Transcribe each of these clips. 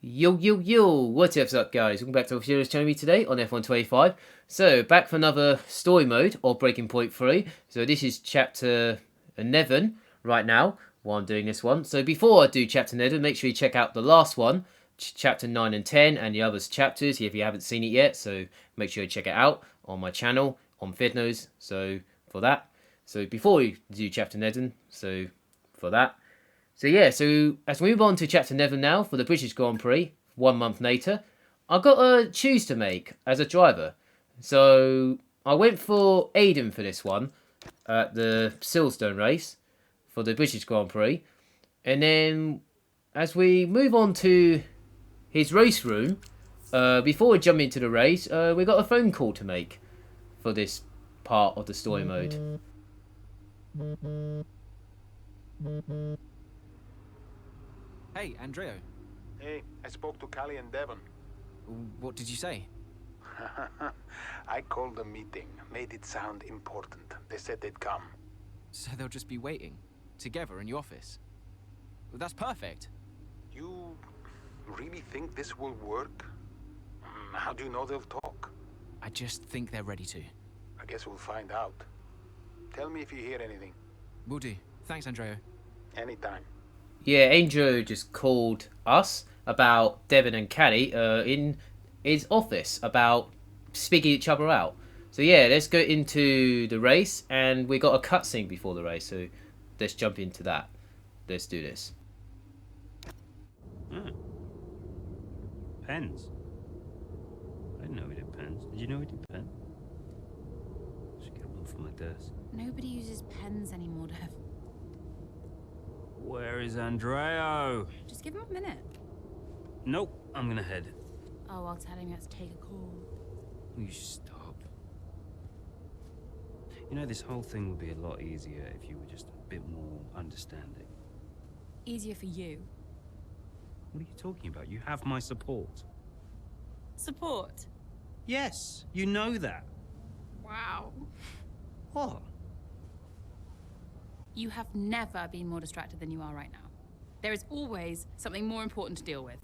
Yo, what's up guys? Welcome back to Official's channel today on F125. So, back for another story mode of Breaking Point 3. So this is chapter 11 right now, while I'm doing this one. So before I do chapter 11, make sure you check out the last one, chapter 9 and 10, and the other chapters if you haven't seen it yet. So make sure you check it out on my channel, on Fednos, so for that. So before we do chapter 11, so for that. So yeah, so as we move on to chapter 11 now for the British Grand Prix, 1 month later, I've got a choose to make as a driver. So I went for Aiden for this one at the Silverstone race for the British Grand Prix. And then as we move on to his race room, before we jump into the race, we got a phone call to make for this part of the story mode. Hey, Andreo. Hey, I spoke to Callie and Devon. What did you say? I called the meeting, made it sound important. They said they'd come. So they'll just be waiting, together in your office. Well, that's perfect. You really think this will work? How do you know they'll talk? I just think they're ready to. I guess we'll find out. Tell me if you hear anything. Will do. Thanks, Andreo. Anytime. Yeah, Angel just called us about Devon and Caddy in his office about speaking each other out. So yeah, let's go into the race, and we got a cutscene before the race, so let's jump into that. Let's do this. Pens. I didn't know we did pens. Did you know we did pens? Should get one for my desk. Nobody uses pens anymore, Dev. Where is Andreo? Just give him a minute. Nope, I'm gonna head. Oh, I'll tell him you have to take a call. Will you stop? You know, this whole thing would be a lot easier if you were just a bit more understanding. Easier for you. What are you talking about? You have my support. Support? Yes, you know that. Wow. What? You have never been more distracted than you are right now. There is always something more important to deal with.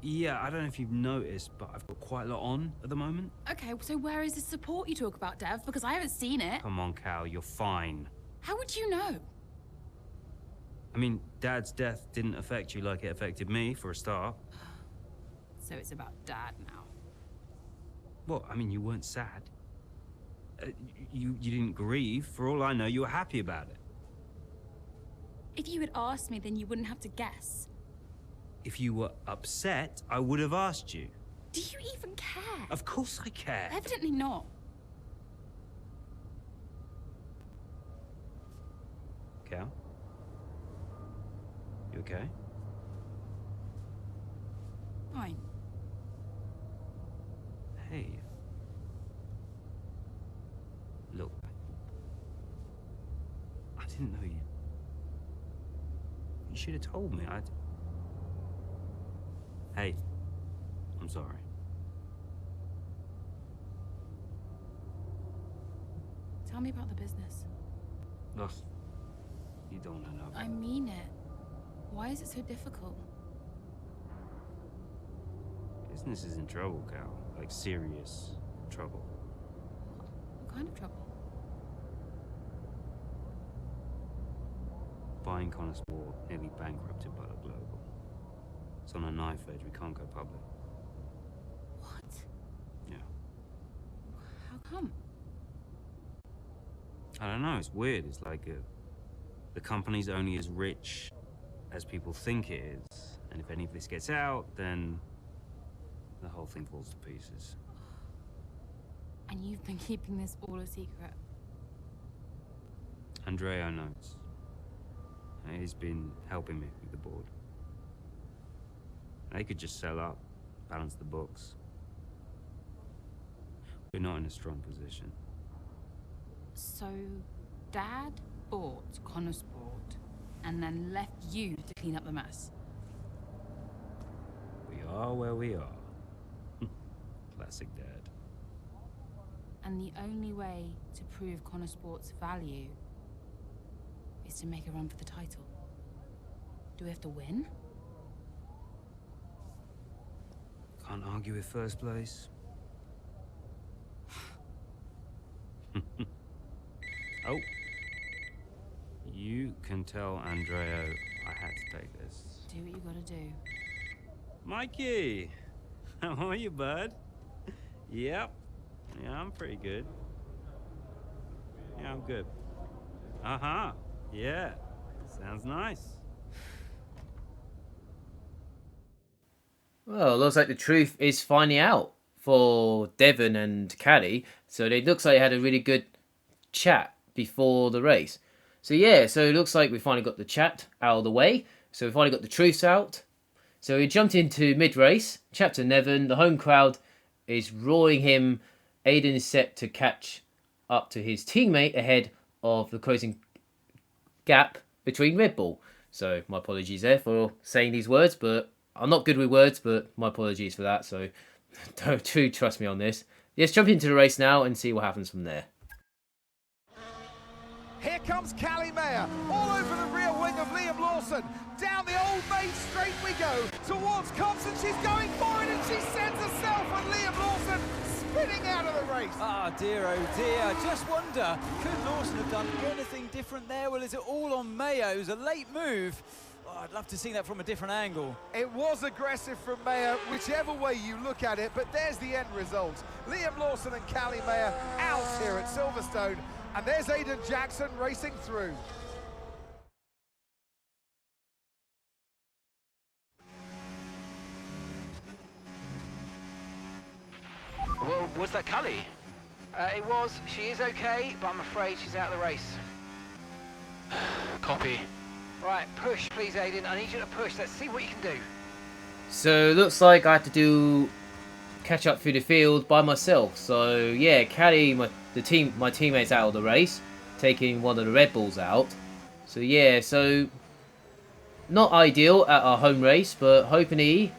Yeah, I don't know if you've noticed, but I've got quite a lot on at the moment. Okay, so where is the support you talk about, Dev? Because I haven't seen it. Come on, Cal, you're fine. How would you know? I mean, Dad's death didn't affect you like it affected me, for a start. So it's about Dad now. Well, I mean, you weren't sad. You didn't grieve. For all I know, you were happy about it. If you had asked me, then you wouldn't have to guess. If you were upset, I would have asked you. Do you even care? Of course I care. Evidently not. Cal? You okay? Fine. Hey. Look. I didn't know you. You should have told me. Hey. I'm sorry. Tell me about the business. Ugh. You don't want to know. I mean it. Why is it so difficult? Business is in trouble, Cal. Like, serious trouble. What kind of trouble? Buying Connor Sport nearly bankrupted by the global. It's on a knife edge. We can't go public. What? Yeah. How come? I don't know. It's weird. It's like the company's only as rich as people think it is. And if any of this gets out, then the whole thing falls to pieces. And you've been keeping this all a secret? Andreo knows. He's been helping me with the board. They could just sell up, balance the books. We're not in a strong position. So, Dad bought Connor Sport and then left you to clean up the mess? We are where we are. Classic Dad. And the only way to prove Connor Sport's value is to make a run for the title. Do we have to win? Can't argue with first place. Oh. You can tell Andreo I had to take this. Do what you gotta do. Mikey! How are you, bud? Yep. Yeah, I'm pretty good. Yeah, I'm good. Uh-huh. Yeah. Sounds nice. Well, it looks like the truth is finally out for Devon and Caddy. So it looks like they had a really good chat before the race. So yeah, so it looks like we finally got the chat out of the way. So we finally got the truths out. So we jumped into mid-race. Chapter 11, the home crowd is roaring him. Aiden is set to catch up to his teammate ahead of the closing gap between Red Bull. So my apologies there for saying these words, but I'm not good with words, but my apologies for that. So don't trust me on this. Let's jump into the race now and see what happens from there. Here comes Callie Mayer, all over the rear wing of Liam Lawson. Down the old main straight we go, towards Cops, and she's going for it, and she sends herself, and Liam Lawson spinning out of the race. Ah, dear, oh dear. Just wonder, could Lawson have done anything different there? Well, is it all on Mayo? It was a late move. Oh, I'd love to see that from a different angle. It was aggressive from Mayer, whichever way you look at it, but there's the end result. Liam Lawson and Callie Mayer out here at Silverstone, and there's Aiden Jackson racing through. Well, was that Cully? It was. She is okay, but I'm afraid she's out of the race. Copy. Right, push, please, Aiden. I need you to push. Let's see what you can do. So it looks like I had to catch up through the field by myself. So yeah, Caddy, my teammate's out of the race, taking one of the Red Bulls out. So yeah, so not ideal at our home race, but hopefully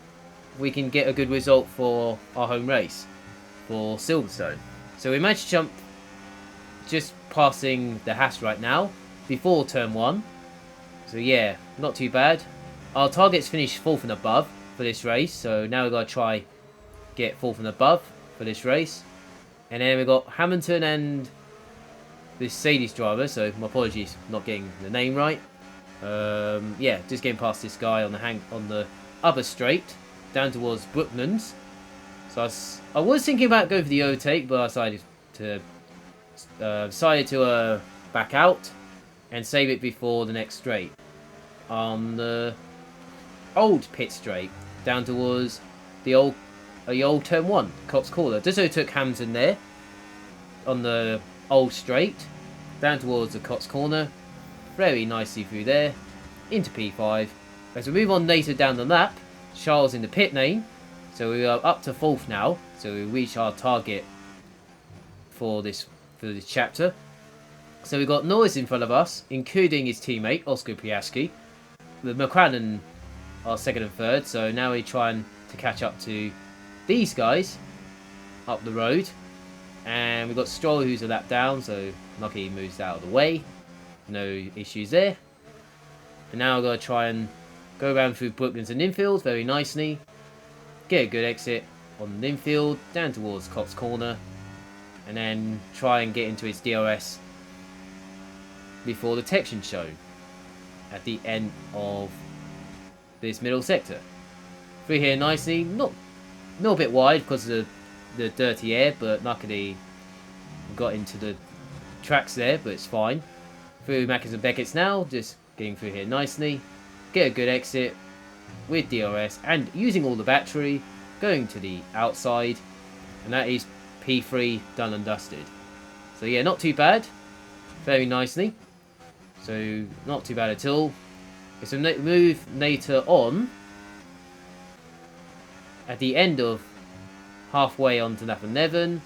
we can get a good result for our home race for Silverstone. So we managed to jump just passing the Haas right now before turn 1. So yeah, not too bad. Our target's finished 4th and above for this race, so now we've got to try get 4th and above for this race. And then we've got Hamilton and this Sadie's driver, so my apologies not getting the name right. Yeah, just getting past this guy on the upper straight down towards Brooklands. So I was thinking about going for the overtake, but I decided to back out and save it before the next straight on the old pit straight down towards the old turn 1 Cops Corner. Just so I took Hamilton there on the old straight down towards the Cops Corner, very nicely through there into P5. As we move on later down the lap, Charles in the pit lane, so we are up to 4th now, so we reach our target for this chapter. So we've got Norris in front of us, including his teammate, Oscar Piastri. The McLaren are 2nd and 3rd, so now we're trying to catch up to these guys up the road. And we've got Stroll, who's a lap down, so lucky he moves out of the way. No issues there. And now I've got to try and go around through Brooklands and Infield very nicely. Get a good exit on the infield, down towards Cops Corner. And then try and get into his DRS before the detection show at the end of this middle sector. Through here nicely, not a bit wide because of the dirty air, but luckily got into the tracks there, but it's fine. Through Mackers and Beckett's now, just getting through here nicely. Get a good exit with DRS and using all the battery, going to the outside, and that is P3 done and dusted. So yeah, not too bad, very nicely. So not too bad at all. It's a move later on at the end of halfway onto lap 11.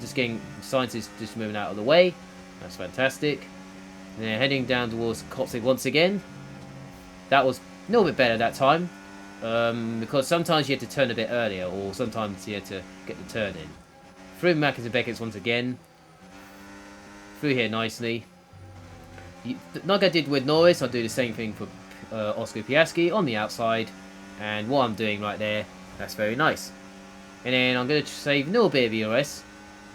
Just getting scientists just moving out of the way. That's fantastic. And then heading down towards Copsig once again. That was a little bit better that time. Because sometimes you had to turn a bit earlier, or sometimes you had to get the turn in. Through Mackers and Beckett's once again. Through here nicely. Like I did with Norris, I'll do the same thing for Oscar Piastri on the outside. And what I'm doing right there, that's very nice. And then I'm going to save a little bit of ERS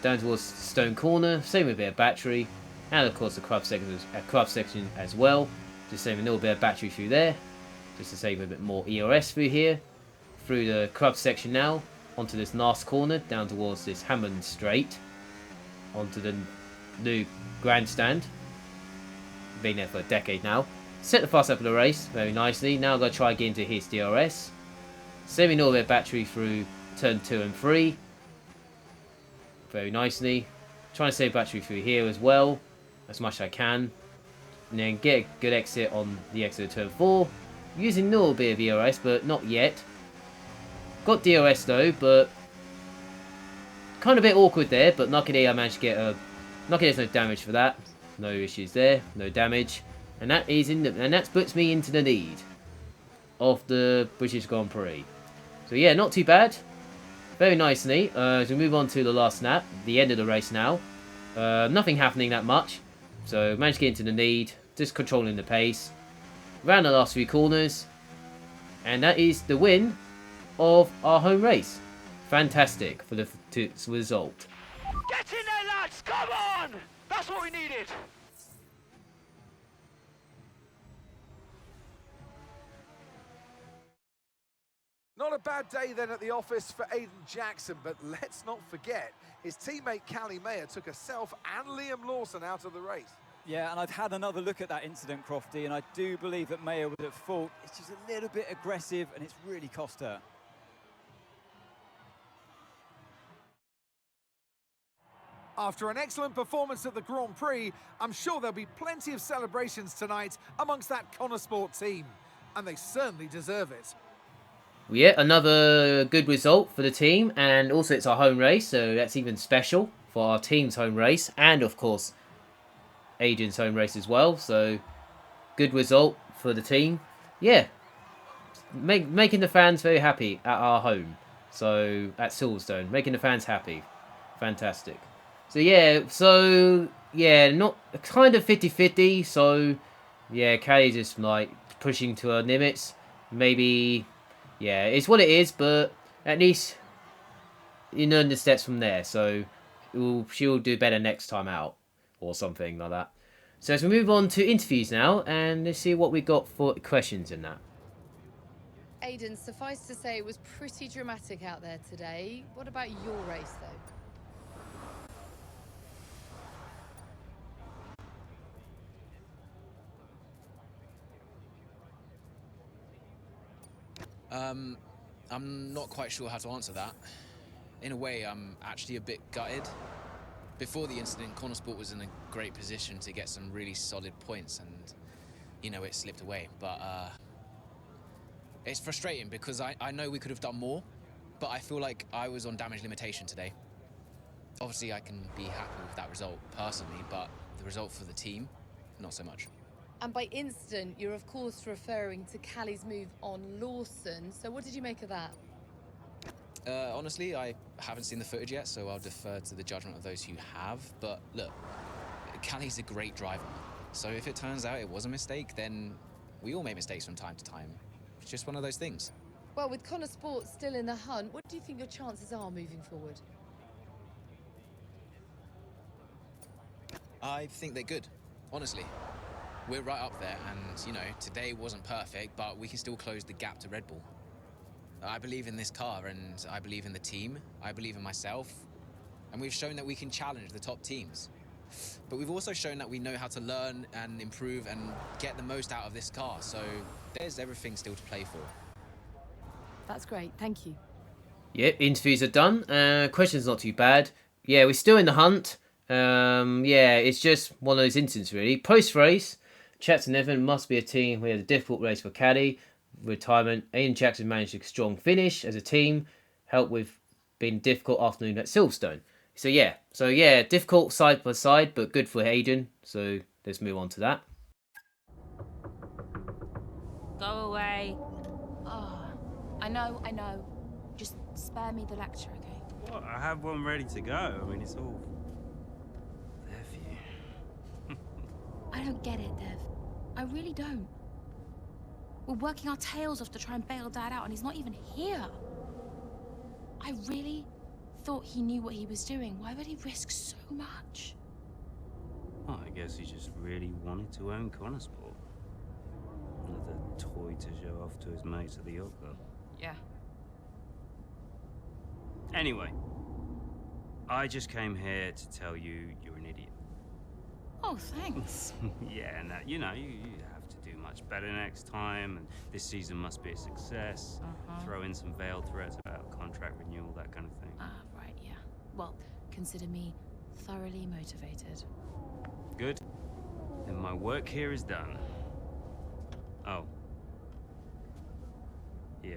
down towards Stone Corner, save a bit of battery, and of course the club section as well. Just save a little bit of battery through there, just to save a bit more ERS through here. Through the club section now, onto this last corner, down towards this Hammond Straight, onto the new grandstand. Been there for a decade now. Set the fast up of the race very nicely. Now I'm going to try again to hit DRS. Saving all their battery through turn 2 and 3. Very nicely. Trying to save battery through here as well, as much as I can. And then get a good exit on the exit of turn 4. Using a little bit of ERS, but not yet. Got DRS though, but kind of a bit awkward there. But luckily I managed to get a... Luckily there's no damage for that. No issues there, no damage. And that puts me into the lead of the British Grand Prix. So yeah, not too bad. Very nicely. As we move on to the last lap, the end of the race now. Nothing happening that much. So managed to get into the lead, just controlling the pace. Around the last few corners. And that is the win of our home race. Fantastic for the result. Get in there, lads! Come on! That's what we needed! Not a bad day then at the office for Aiden Jackson, but let's not forget, his teammate Callie Mayer took herself and Liam Lawson out of the race. Yeah, and I've had another look at that incident, Crofty, and I do believe that Mayer was at fault. It's just a little bit aggressive, and it's really cost her. After an excellent performance at the Grand Prix, I'm sure there'll be plenty of celebrations tonight amongst that Connosport team, and they certainly deserve it. Yeah, another good result for the team, and also it's our home race, so that's even special for our team's home race, and of course Aiden's home race as well. So good result for the team. Yeah, making the fans very happy at our home. So at Silverstone, making the fans happy. Fantastic. So yeah, not kind of 50-50. So yeah, Callie's just like pushing to her limits. Maybe. Yeah, it's what it is, but at least you learn the steps from there. So she'll do better next time out, or something like that. So as we move on to interviews now, and let's see what we got for questions in that. Aiden, suffice to say it was pretty dramatic out there today. What about your race, though? I'm not quite sure how to answer that. In a way, I'm actually a bit gutted. Before the incident, Connosport was in a great position to get some really solid points, and, you know, it slipped away. But it's frustrating because I know we could have done more, but I feel like I was on damage limitation today. Obviously, I can be happy with that result personally, but the result for the team, not so much. And by incident, you're of course referring to Callie's move on Lawson. So what did you make of that? Honestly, I haven't seen the footage yet, so I'll defer to the judgment of those who have. But look, Callie's a great driver. So if it turns out it was a mistake, then we all make mistakes from time to time. It's just one of those things. Well, with Connosport still in the hunt, what do you think your chances are moving forward? I think they're good, honestly. We're right up there, and, you know, today wasn't perfect, but we can still close the gap to Red Bull. I believe in this car, and I believe in the team. I believe in myself. And we've shown that we can challenge the top teams. But we've also shown that we know how to learn and improve and get the most out of this car. So there's everything still to play for. That's great, thank you. Yep, interviews are done. Questions not too bad. Yeah, we're still in the hunt. Yeah, it's just one of those incidents, really. Post-race, Chapter 11 must be a team. We had a difficult race for Caddy. Retirement. Aiden Jackson managed a strong finish as a team. Helped with being a difficult afternoon at Silverstone. So yeah, difficult side by side, but good for Aiden. So let's move on to that. Go away. Oh, I know. Just spare me the lecture, okay? What? I have one ready to go. I mean, it's all there for you. I don't get it, Dev. I really don't. We're working our tails off to try and bail Dad out, and he's not even here. I really thought he knew what he was doing. Why would he risk so much? Well, I guess he just really wanted to own Connorsport. Another toy to show off to his mates at the yacht club. Yeah. Anyway, I just came here to tell you you're an idiot. Oh, thanks. Yeah, and that, you have to do much better next time, and this season must be a success. Throw in some veiled threats about contract renewal, that kind of thing. Right, yeah. Well, consider me thoroughly motivated. Good. Then my work here is done. Oh. Yeah.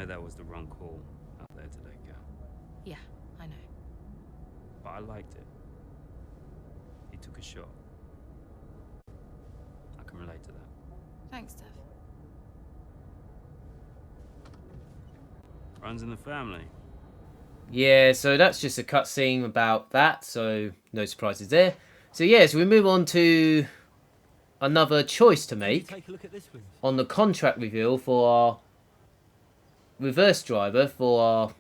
That was the wrong call out there today, Cal. Yeah, I know. But I liked it. He took a shot. I can relate to that. Thanks, Dev. Runs in the family. Yeah, so that's just a cutscene about that, so no surprises there. So yeah, so we move on to another choice to make on the contract reveal for our reverse driver for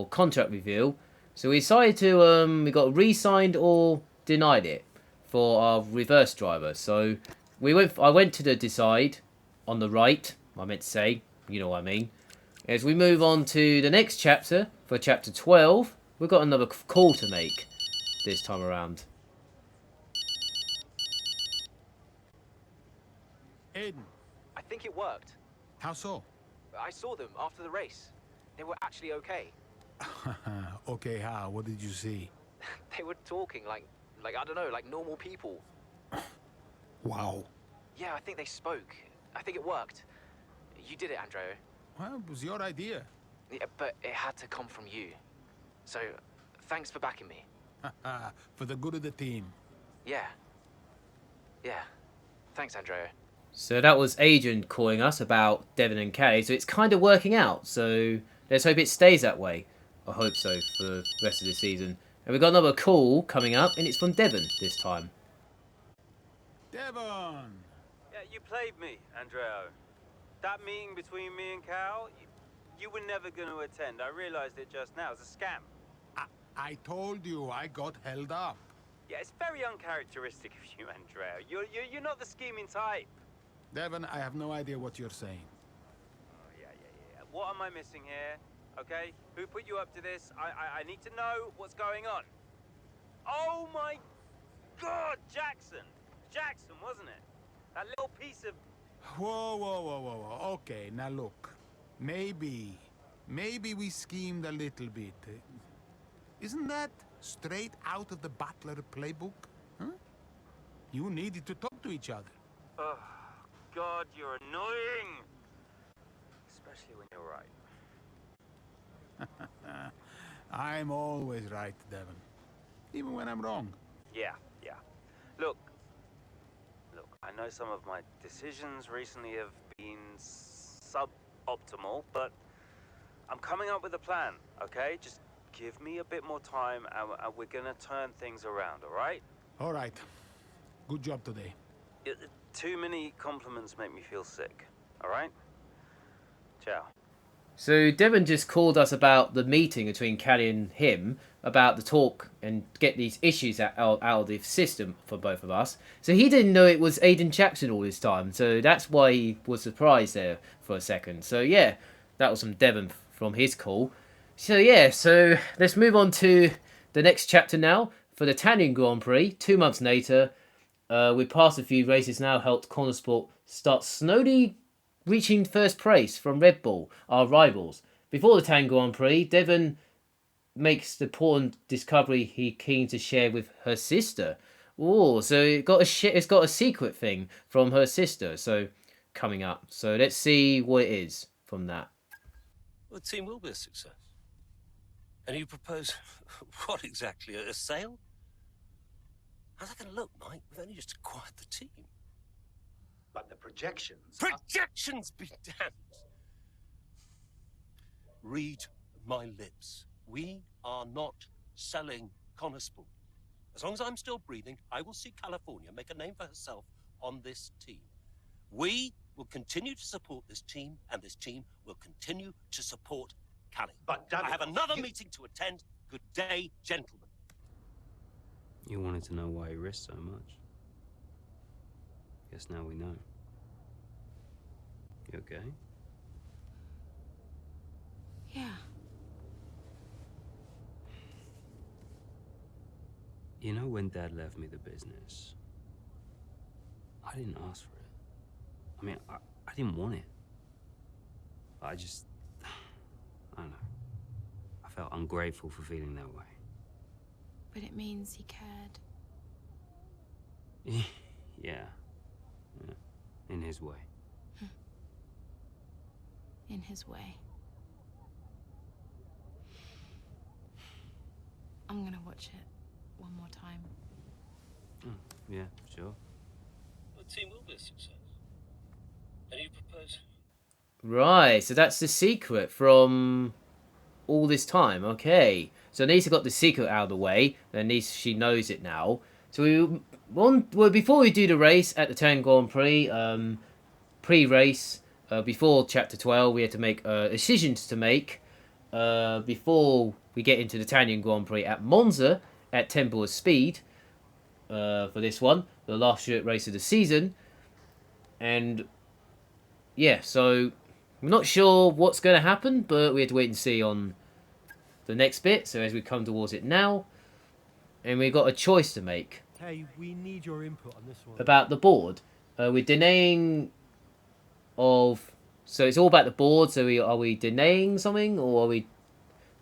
contract reveal. So we decided to we got re-signed or denied it for our reverse driver. So I went to the decide on the right. I meant to say, you know what I mean. As we move on to the next chapter, for chapter 12, we've got another call to make this time around. Aiden. I think it worked. How so? I saw them after the race. They were actually okay. Okay, how? What did you see? They were talking like I don't know, like normal people. Wow. Yeah, I think they spoke. I think it worked. You did it, Andreo. Well, it was your idea. Yeah, but it had to come from you. So, thanks for backing me. For the good of the team. Yeah. Yeah. Thanks, Andreo. So that was Adrian calling us about Devon and Callie. So it's kind of working out. So let's hope it stays that way. I hope so for the rest of the season. And we've got another call coming up, and it's from Devon this time. Devon! Yeah, you played me, Andreo. That meeting between me and Cal, you were never going to attend. I realized it just now. It's a scam. I told you I got held up. Yeah, it's very uncharacteristic of you, Andreo. You're not the scheming type. Devon, I have no idea what you're saying. Oh, yeah. What am I missing here? Okay? Who put you up to this? I need to know what's going on. Oh, my God! Jackson! Jackson, wasn't it? That little piece of... Whoa. Okay, now look. Maybe we schemed a little bit. Isn't that straight out of the Butler playbook? Huh? You needed to talk to each other. Oh, God, you're annoying! Especially when you're right. I'm always right, Devon. Even when I'm wrong. Yeah. Look, I know some of my decisions recently have been suboptimal, but I'm coming up with a plan, okay? Just give me a bit more time and we're gonna turn things around, all right? All right. Good job today. Too many compliments make me feel sick, all right? Ciao. So Devon just called us about the meeting between Callie and him about the talk and get these issues out of the system for both of us. So he didn't know it was Aiden Jackson all this time. So that's why he was surprised there for a second. So yeah, that was from Devon from his call. So yeah, so let's move on to the next chapter now for the Italian Grand Prix. 2 months later, we passed a few races now, helped Cornersport start slowly reaching first place from Red Bull, our rivals. Before the Italian Grand Prix, Devon makes the important discovery he's keen to share with her sister. Oh, so it's got a secret thing from her sister. So coming up. So let's see what it is from that. Well, the team will be a success. And you propose what exactly? A sale? How's that going to look, Mike? We've only just acquired the team. But the projections... Projections be damned! Read my lips. We are not selling Connorsport. As long as I'm still breathing, I will see California make a name for herself on this team. We will continue to support this team, and this team will continue to support Callie. But I have David, another meeting to attend. Good day, gentlemen. You wanted to know why he risked so much. Guess now we know. You okay? Yeah. You know, when Dad left me the business, I didn't ask for it. I mean, I didn't want it. I just, I don't know. I felt ungrateful for feeling that way. But it means he cared. Yeah. In his way. In his way. I'm gonna watch it one more time. Yeah, sure. The team will be a success. And you propose? Right, so that's the secret from all this time. Okay, so Nisa got the secret out of the way, and Nisa, she knows it now. So before we do the race at the Italian Grand Prix, pre-race, before Chapter 12, we had to make decisions to make before we get into the Italian Grand Prix at Monza at Temple of Speed for this one, the last race of the season. And yeah, so we're not sure what's going to happen, but we have to wait and see on the next bit. So as we come towards it now, and we've got a choice to make. Hey, we need your input on this one. About the board. We're denying of... So it's all about the board. So are we denying something, or are we...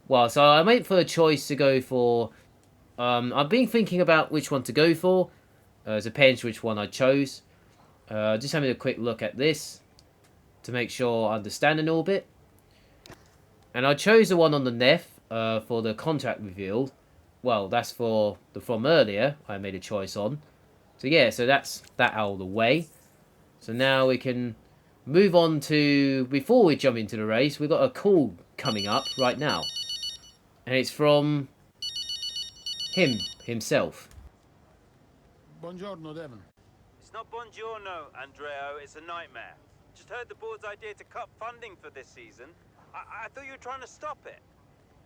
Well, so I made for a choice to go for... I've been thinking about which one to go for. It depends which one I chose. Just having a quick look at this to make sure I understand an little bit. And I chose the one on the left for the contract revealed. Well, that's for the from earlier I made a choice on. So yeah, so that's that out of the way. So now we can move on to, before we jump into the race, we've got a call coming up right now. And it's from himself. Buongiorno, Devon. It's not buongiorno, Andreo. It's a nightmare. Just heard the board's idea to cut funding for this season. I thought you were trying to stop it.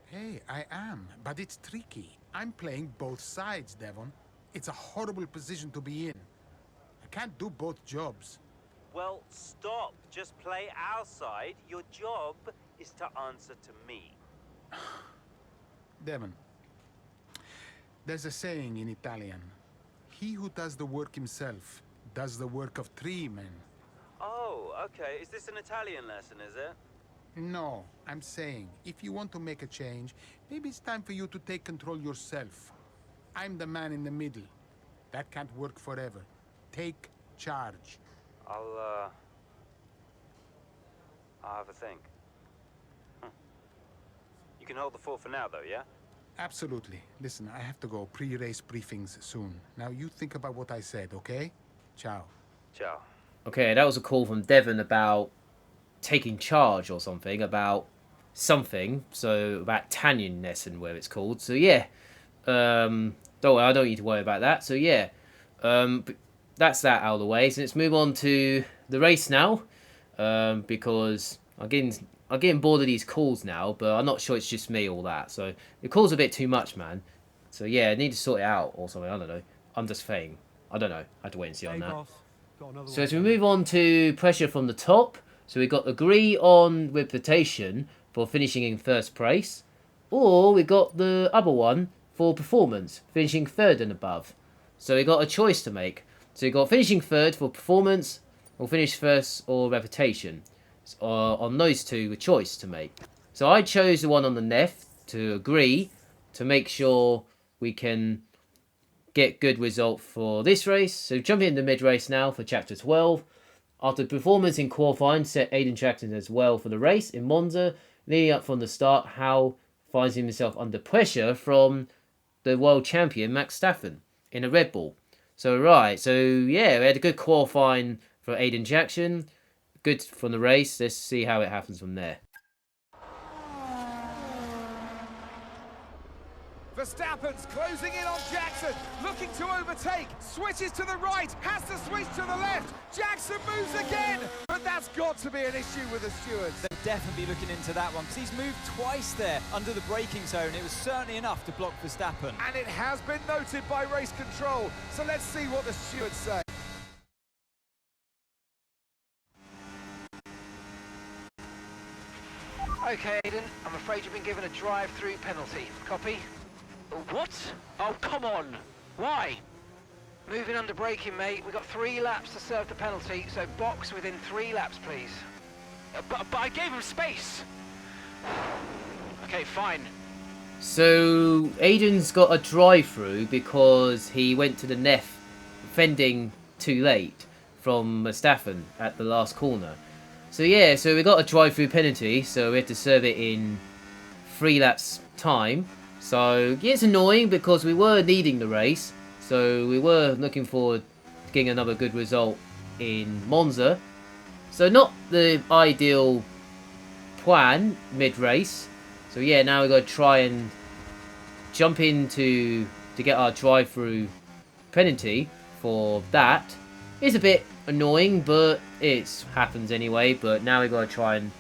Hey, I am, but it's tricky. I'm playing both sides, Devon. It's a horrible position to be in. I can't do both jobs. Well, stop. Just play our side. Your job is to answer to me. Devon, there's a saying in Italian. He who does the work himself does the work of 3 men. Oh, okay. Is this an Italian lesson, is it? No, I'm saying, if you want to make a change, maybe it's time for you to take control yourself. I'm the man in the middle. That can't work forever. Take charge. I'll have a think. You can hold the fort for now, though, yeah? Absolutely. Listen, I have to go. Pre-race briefings soon. Now you think about what I said, okay? Ciao. Ciao. Okay, that was a call from Devon about taking charge or something, about something. So about Italian lesson, where it's called. So yeah, don't worry, I don't need to worry about that. So yeah, that's that out of the way. So let's move on to the race now, because I'm getting bored of these calls now, but I'm not sure it's just me, all that. So the call's a bit too much, man. So yeah, I need to sort it out or something. I don't know. I'm just saying. I don't know. I have to wait and see on that. So as we move on to pressure from the top, so we got agree on reputation for finishing in first place, or we got the other one for performance, finishing third and above. So we got a choice to make. So we got finishing third for performance, or finish first or reputation. So, on those two, a choice to make. So I chose the one on the left to agree, to make sure we can get good result for this race. So jumping into mid-race now for Chapter 12. After performance in qualifying set Aiden Jackson as well for the race in Monza, leading up from the start, Howe finds himself under pressure from the world champion Max Staffen in a Red Bull. So right, so yeah, we had a good qualifying for Aiden Jackson. Good from the race. Let's see how it happens from there. Verstappen's closing in on Jackson, looking to overtake, switches to the right, has to switch to the left. Jackson moves again, but that's got to be an issue with the stewards. They're definitely looking into that one, because he's moved twice there under the braking zone. It was certainly enough to block Verstappen. And it has been noted by race control, so let's see what the stewards say. Okay, Aiden, I'm afraid you've been given a drive-through penalty. Copy? What? Oh, come on! Why? Moving under braking, mate. We've got 3 laps to serve the penalty, so box within 3 laps, please. But I gave him space! Okay, fine. So Aiden's got a drive-through because he went to the Neff fending too late from Verstappen at the last corner. So yeah, so we got a drive-through penalty, so we had to serve it in 3 laps time. So yeah, it's annoying because we were needing the race, so we were looking forward to getting another good result in Monza. So not the ideal plan mid-race. So yeah, now we've got to try and jump into to get our drive-through penalty for that. It's a bit annoying, but it happens anyway. But now we've got to try and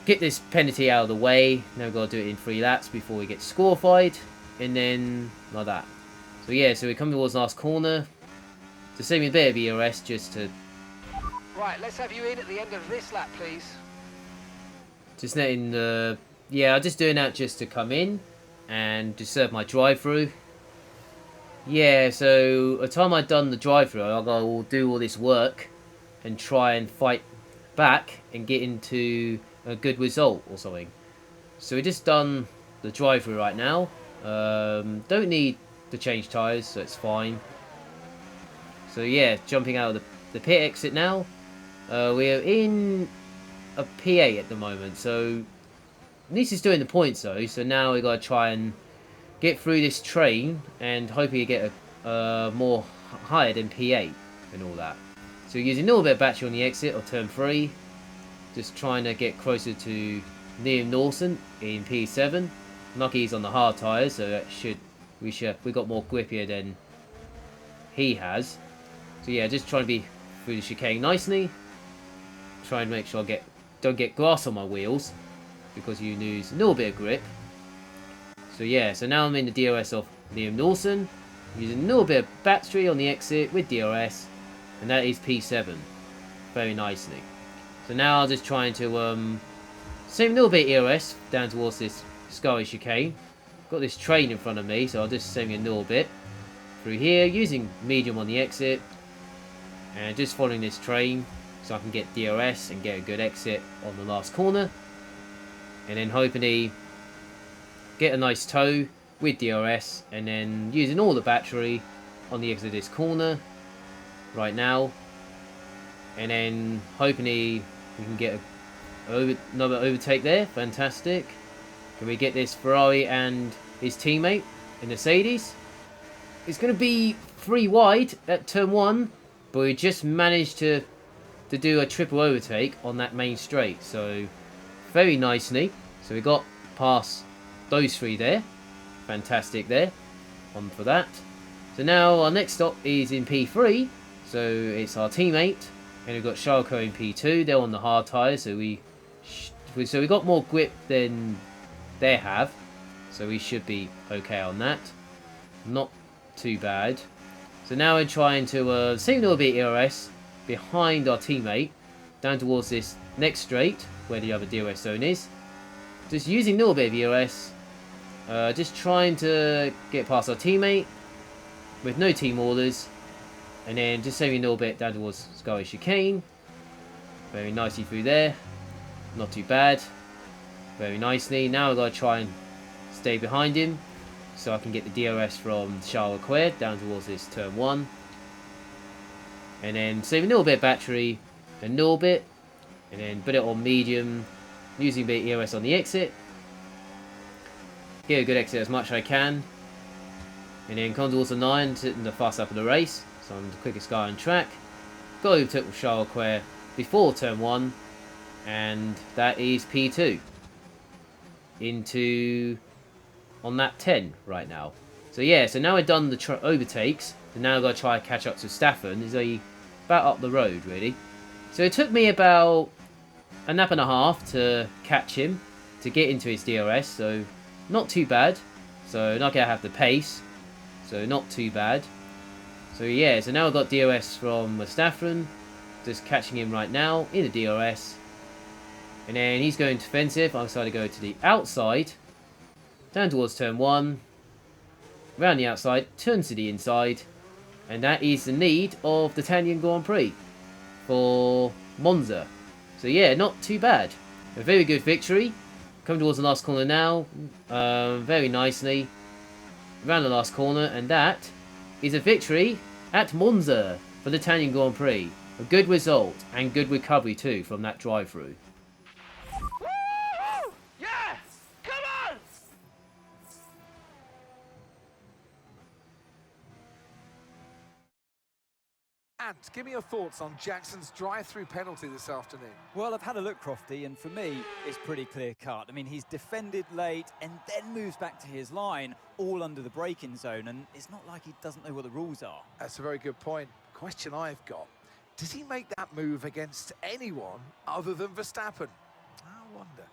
get this penalty out of the way. Now we've got to do it in 3 laps before we get squalified, and then like that. So yeah, so we come towards the last corner. Just saving a bit of ERS just to... Right, let's have you in at the end of this lap, please. Just letting the... Yeah, I'm just doing that just to come in and just serve my drive-through. Yeah, so by the time I've done the drive-through, I'll go do all this work and try and fight back and get into a good result or something. So we just done the drive-through right now. Don't need to change tyres, so it's fine. So yeah, jumping out of the pit exit now. We're in a P8 at the moment, so at least it's doing the points though. So now we got to try and get through this train and hopefully get a more higher than P8 and all that. So using a little bit of battery on the exit of turn 3, just trying to get closer to Liam Lawson in P7. Lucky he's on the hard tyres, so that we got more grip here than he has. So yeah, just trying to be through the chicane nicely. Try and make sure I don't get grass on my wheels because you lose a little bit of grip. So yeah, so now I'm in the DRS of Liam Lawson, using a little bit of battery on the exit with DRS, and that is P7, very nicely. So now I'm just trying to save a little bit of ERS down towards this Scully chicane. Got this train in front of me, so I'll just save a little bit through here, using medium on the exit, and just following this train so I can get DRS and get a good exit on the last corner, and then hoping to get a nice tow with DRS, and then using all the battery on the exit of this corner right now, and then hoping we can get another overtake there. Fantastic. Can we get this Ferrari and his teammate in Mercedes? It's going to be 3 wide at turn 1, but we just managed to do a triple overtake on that main straight, so very nicely. So we got past those 3 there. Fantastic there. On for that. So now our next stop is in P3. So it's our teammate, and we've got Sharko in P2. They're on the hard tyres, so we got more grip than they have, so we should be okay on that. Not too bad. So now we're trying to save a little bit of ERS behind our teammate down towards this next straight where the other DRS zone is. Just using a little bit of ERS, just trying to get past our teammate with no team orders, and then just saving a little bit down towards Sky chicane. Very nicely through there. Not too bad. Very nicely. Now I've got to try and stay behind him so I can get the DRS from Charles Leclerc down towards this turn 1. And then save a little bit of battery, a little bit, and then put it on medium, using a bit of ERS on the exit. Get a good exit as much as I can. And then come towards the 9, sitting the fast up of the race. So I'm the quickest guy on track. Got to overtake Charles Leclerc before turn 1, and that is P2. Into on lap 10 right now. So yeah, so now I've done the overtakes, and now I've got to try to catch up to Staffen. He's about up the road, really. So it took me about a lap and a half to catch him, to get into his DRS, so not too bad. So not going to have the pace, so not too bad. So yeah, so now I've got DRS from Mustafa, just catching him right now in the DRS. And then he's going defensive. I decided to go to the outside, down towards turn 1, round the outside, turn to the inside. And that is the lead of the Italian Grand Prix for Monza. So yeah, not too bad. A very good victory. Coming towards the last corner now, very nicely. Around the last corner, and that is a victory at Monza for the Italian Grand Prix. A good result, and good recovery too from that drive-through. Yeah! Come on! And give me your thoughts on Jackson's drive-through penalty this afternoon. Well, I've had a look, Crofty, and for me, it's pretty clear-cut. I mean, he's defended late and then moves back to his line, all under the braking zone, and it's not like he doesn't know what the rules are. That's a very good point. Question I've got, does he make that move against anyone other than Verstappen? I wonder.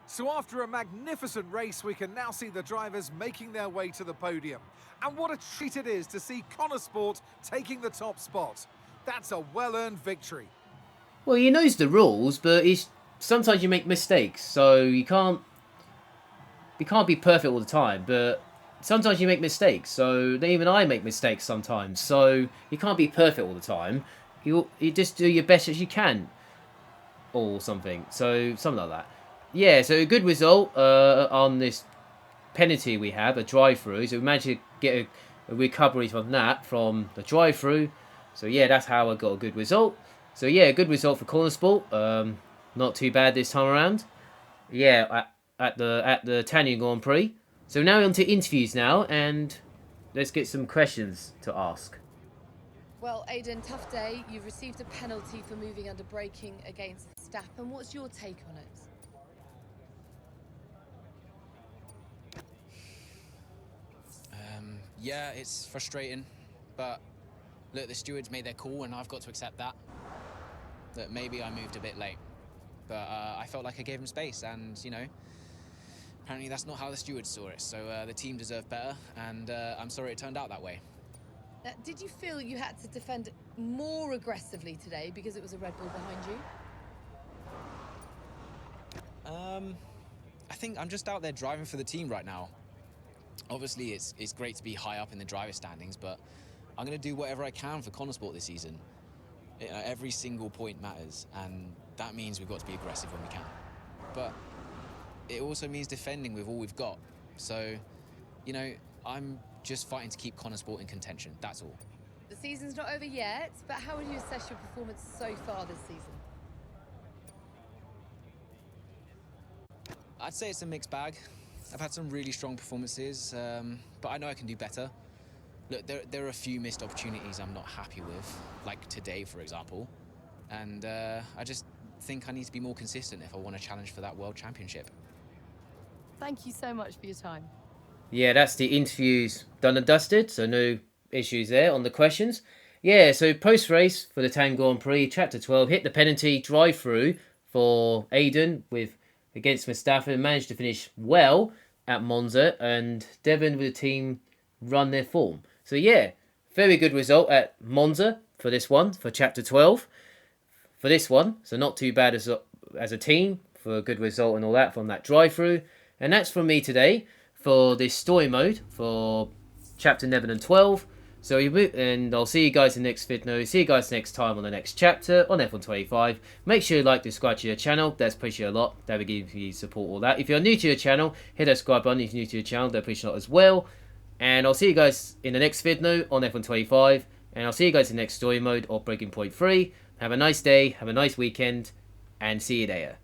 So after a magnificent race, we can now see the drivers making their way to the podium. And what a treat it is to see Connor Sport taking the top spot. That's a well-earned victory. Well, he knows the rules, but sometimes you make mistakes, so you can't be perfect all the time, but sometimes you make mistakes, so even I make mistakes sometimes, so you can't be perfect all the time. You just do your best as you can, or something, so something like that. Yeah, so a good result on this penalty we have, a drive-through, so we managed to get a recovery from that, from the drive-through, so yeah, that's how I got a good result. So yeah, a good result for Corner Sport, not too bad this time around. Yeah, at the Italian Grand Prix. So now on to interviews now, and let's get some questions to ask. Well, Aidan, tough day. You've received a penalty for moving under braking against Verstappen. What's your take on it? Yeah, it's frustrating, but look, the stewards made their call and I've got to accept that. That maybe I moved a bit late, but I felt like I gave him space, and, you know, apparently that's not how the stewards saw it, so the team deserved better, and I'm sorry it turned out that way. Did you feel you had to defend more aggressively today because it was a Red Bull behind you? I think I'm just out there driving for the team right now. Obviously, it's great to be high up in the driver standings, but I'm going to do whatever I can for Connor Sport this season. Every single point matters, and that means we've got to be aggressive when we can. But it also means defending with all we've got. So, you know, I'm just fighting to keep Connor Sport in contention, that's all. The season's not over yet, but how would you assess your performance so far this season? I'd say it's a mixed bag. I've had some really strong performances, but I know I can do better. Look, there are a few missed opportunities I'm not happy with, like today, for example. And I just think I need to be more consistent if I want to challenge for that World Championship. Thank you so much for your time. Yeah, that's the interviews done and dusted, so no issues there on the questions. Yeah, so post-race for the Italian Grand Prix, Chapter 12, hit the penalty drive-through for Aidan against Mustafa, and managed to finish well at Monza, and Devon with the team run their form. So yeah, very good result at Monza for this one, for Chapter 12. For this one, so not too bad as a team, for a good result and all that from that drive-through. And that's from me today for this story mode for Chapter 11 and 12. So and I'll see you guys in the next video. See you guys next time on the next chapter on F125. Make sure you like, subscribe to the channel. That's appreciated a lot. That will give you support, all that. If you're new to the channel, hit that subscribe button. If you're new to the channel, that appreciate a lot as well. And I'll see you guys in the next video on F125. And I'll see you guys in the next story mode of Breaking Point 3. Have a nice day. Have a nice weekend. And see you there.